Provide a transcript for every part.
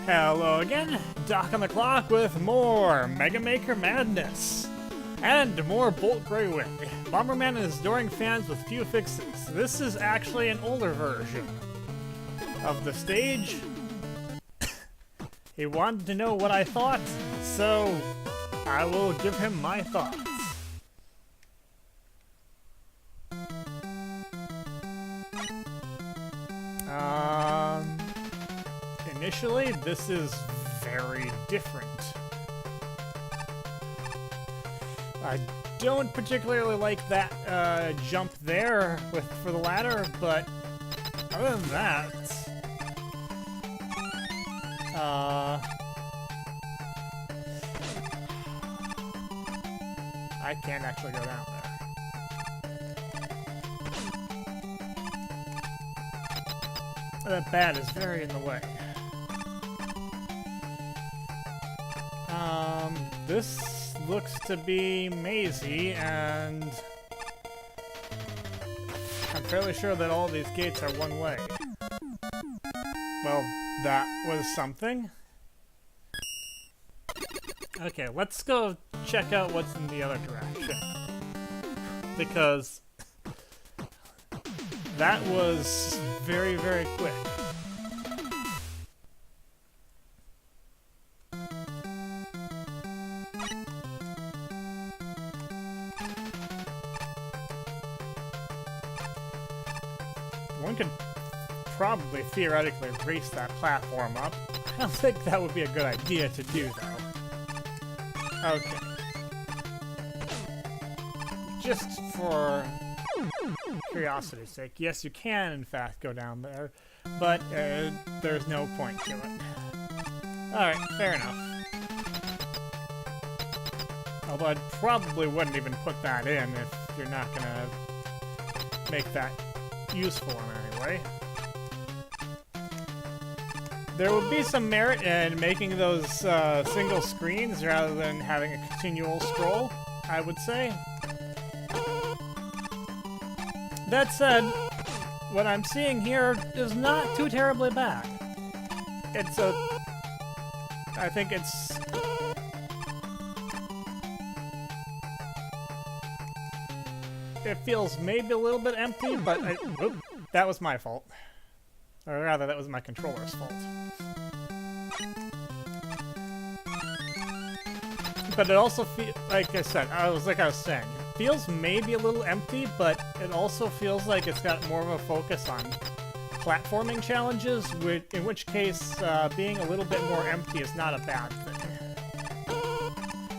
Hello again, Doc on the clock with more Mega Maker madness. And more BoltGreyWing. Bomberman and his adoring fans with few fixes. This is actually an older version of the stage. He wanted to know what I thought, so I will give him my thoughts. Initially, this is very different. I don't particularly like that jump there for the ladder, but other than that, I can't actually go down there. That bat is very in the way. This looks to be mazy, and I'm fairly sure that all these gates are one way. Well, that was something. Okay, let's go check out what's in the other direction. Because that was very, very quick. One could probably theoretically race that platform up. I don't think that would be a good idea to do, though. Okay. Just for curiosity's sake, yes, you can, in fact, go down there, but there's no point to it. Alright, fair enough. Although I probably wouldn't even put that in if you're not gonna make that useful in any way. There would be some merit in making those single screens rather than having a continual scroll, I would say. That said, what I'm seeing here is not too terribly bad. I think it's... It feels maybe a little bit empty, but that was my fault. Or rather, that was my controller's fault. But it also feels, like I said, like I was saying, it feels maybe a little empty, but it also feels like it's got more of a focus on platforming challenges, in which case being a little bit more empty is not a bad thing.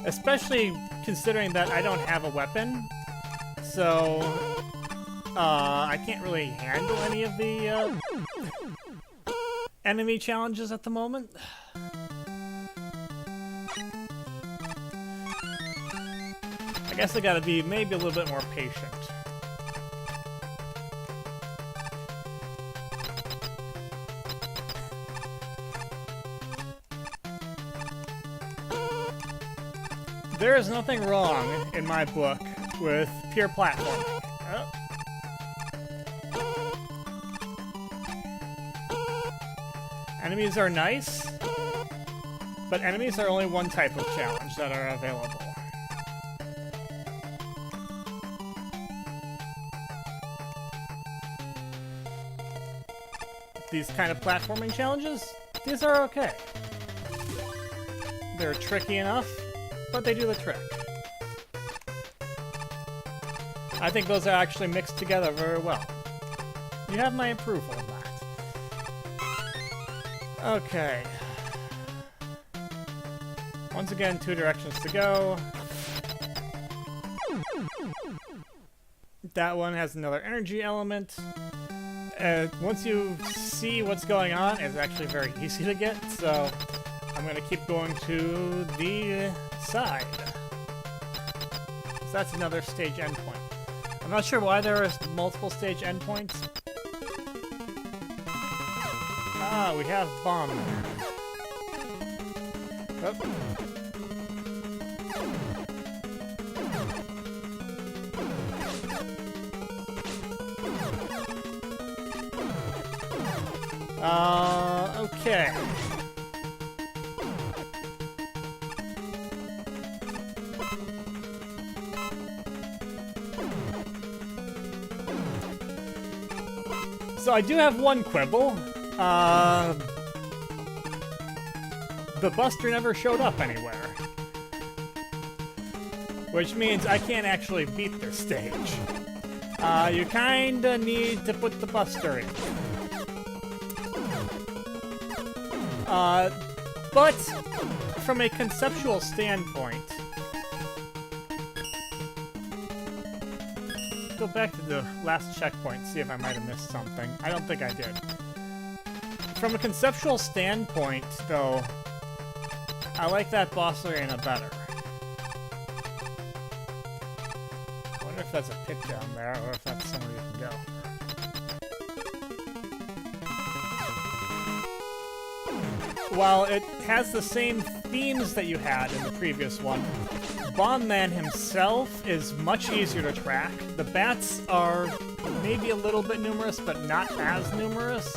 Especially considering that I don't have a weapon. So, I can't really handle any of the enemy challenges at the moment. I guess I gotta be maybe a little bit more patient. There is nothing wrong, in my book, with pure platforming. Oh. Enemies are nice, but enemies are only one type of challenge that are available. These kind of platforming challenges, these are okay. They're tricky enough, but they do the trick. I think those are actually mixed together very well. You have my approval of that. Okay. Once again, 2 directions to go. That one has another energy element. Once you see what's going on, it's actually very easy to get, so I'm going to keep going to the side. So that's another stage endpoint. I'm not sure why there are multiple stage endpoints. Ah, we have bomb. Oh. Okay. So I do have one quibble. The Buster never showed up anywhere. Which means I can't actually beat this stage. You kinda need to put the Buster in. But from a conceptual standpoint, go back to the last checkpoint, see if I might have missed something. I don't think I did. From a conceptual standpoint, though, I like that boss arena better. I wonder if that's a pit down there, or if that's somewhere you can go. While it has the same themes that you had in the previous one, Bomb Man himself is much easier to track. The bats are maybe a little bit numerous, but not as numerous.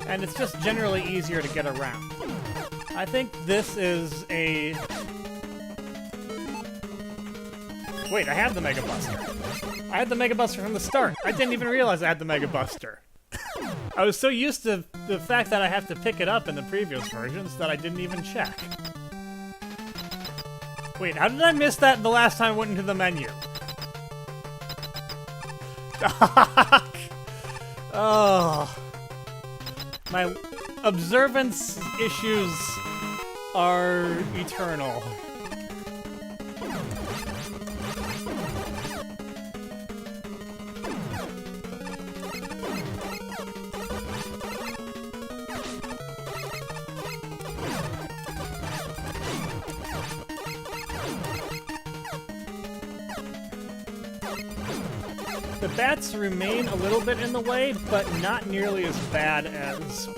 And it's just generally easier to get around. I think this is a... Wait, I have the Mega Buster. I had the Mega Buster from the start. I didn't even realize I had the Mega Buster. I was so used to the fact that I have to pick it up in the previous versions that I didn't even check. Wait, how did I miss that the last time I went into the menu? Oh. My observance issues are eternal. The bats remain a little bit in the way, but not nearly as bad as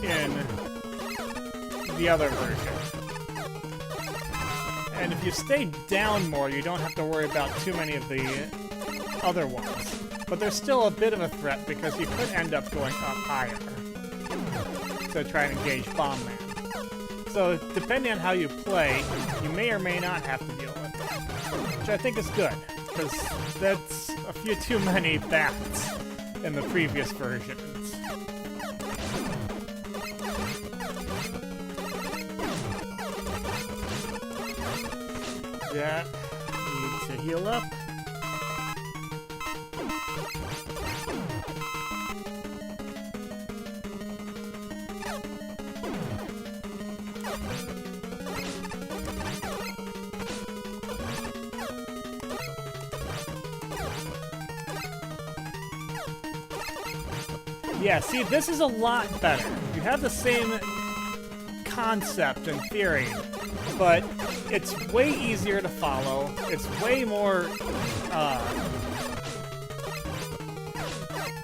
in the other version. And if you stay down more, you don't have to worry about too many of the other ones. But there's still a bit of a threat because you could end up going up higher to try and engage Bomb Man. So depending on how you play, you may or may not have to deal with it, which I think is good, because that's a few too many bats in the previous versions. Yeah, need to heal up. Yeah, see, this is a lot better. You have the same concept in theory, but it's way easier to follow. It's way more,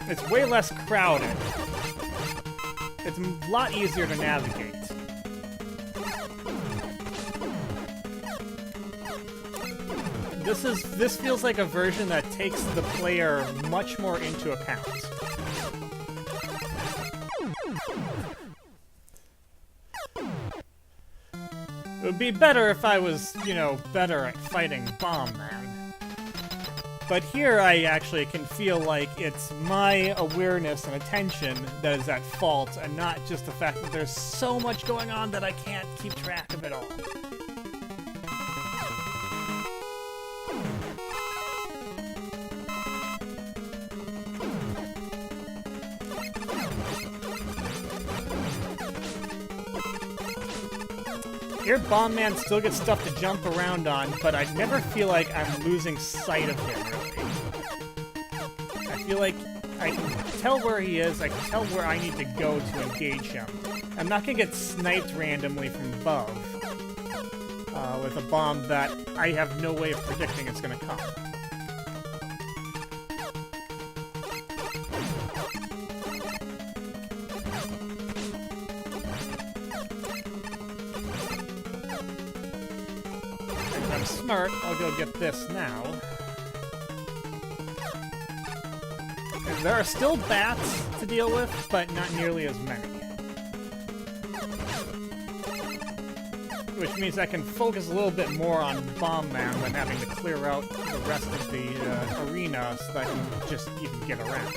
it's way less crowded. It's a lot easier to navigate. This feels like a version that takes the player much more into account. It would be better if I was, you know, better at fighting Bomb Man. But here I actually can feel like it's my awareness and attention that is at fault, and not just the fact that there's so much going on that I can't keep track of it all. Here, Bomb Man still gets stuff to jump around on, but I never feel like I'm losing sight of him, really. I feel like I can tell where he is, I can tell where I need to go to engage him. I'm not gonna get sniped randomly from above with a bomb that I have no way of predicting it's gonna come. Smart, I'll go get this now. And there are still bats to deal with, but not nearly as many. Which means I can focus a little bit more on Bomb Man than having to clear out the rest of the arena so that I can just even get around.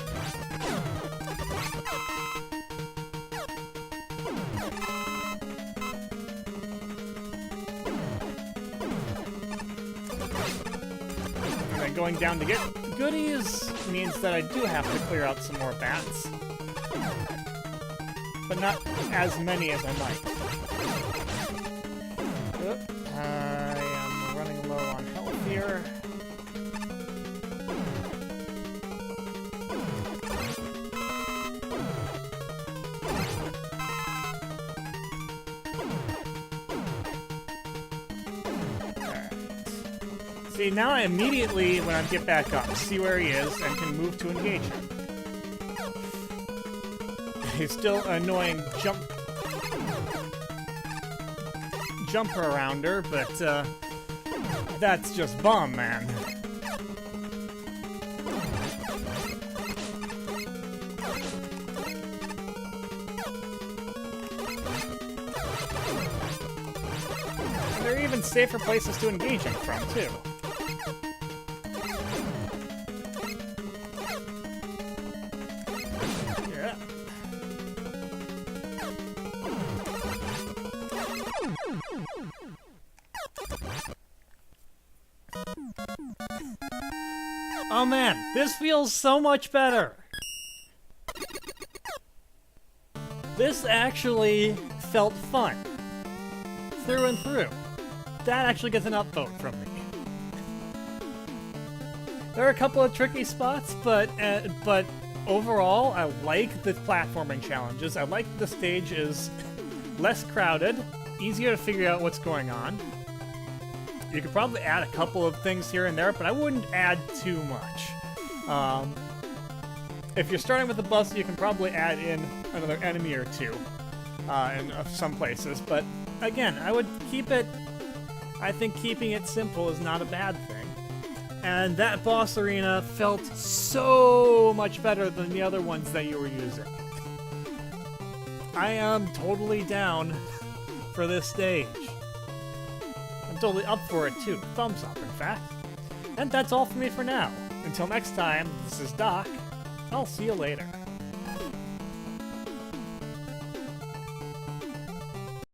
going down to get goodies means that I do have to clear out some more bats. But not as many as I might. Oop, I am running low on health here. See, now I immediately, when I get back up, see where he is and can move to engage him. He's still an annoying jumper arounder, but that's just bum, man. And there are even safer places to engage him from, too. Oh man, this feels so much better! This actually felt fun. Through and through. That actually gets an upvote from me. There are a couple of tricky spots, but overall, I like the platforming challenges. I like the stage is less crowded, easier to figure out what's going on. You could probably add a couple of things here and there, but I wouldn't add too much. If you're starting with the bus, you can probably add in another enemy or two in some places. But again, I would keep it... I think keeping it simple is not a bad thing. And that boss arena felt so much better than the other ones that you were using. I am totally down for this stage. I'm totally up for it too. Thumbs up, in fact. And that's all for me for now. Until next time, this is Doc. I'll see you later.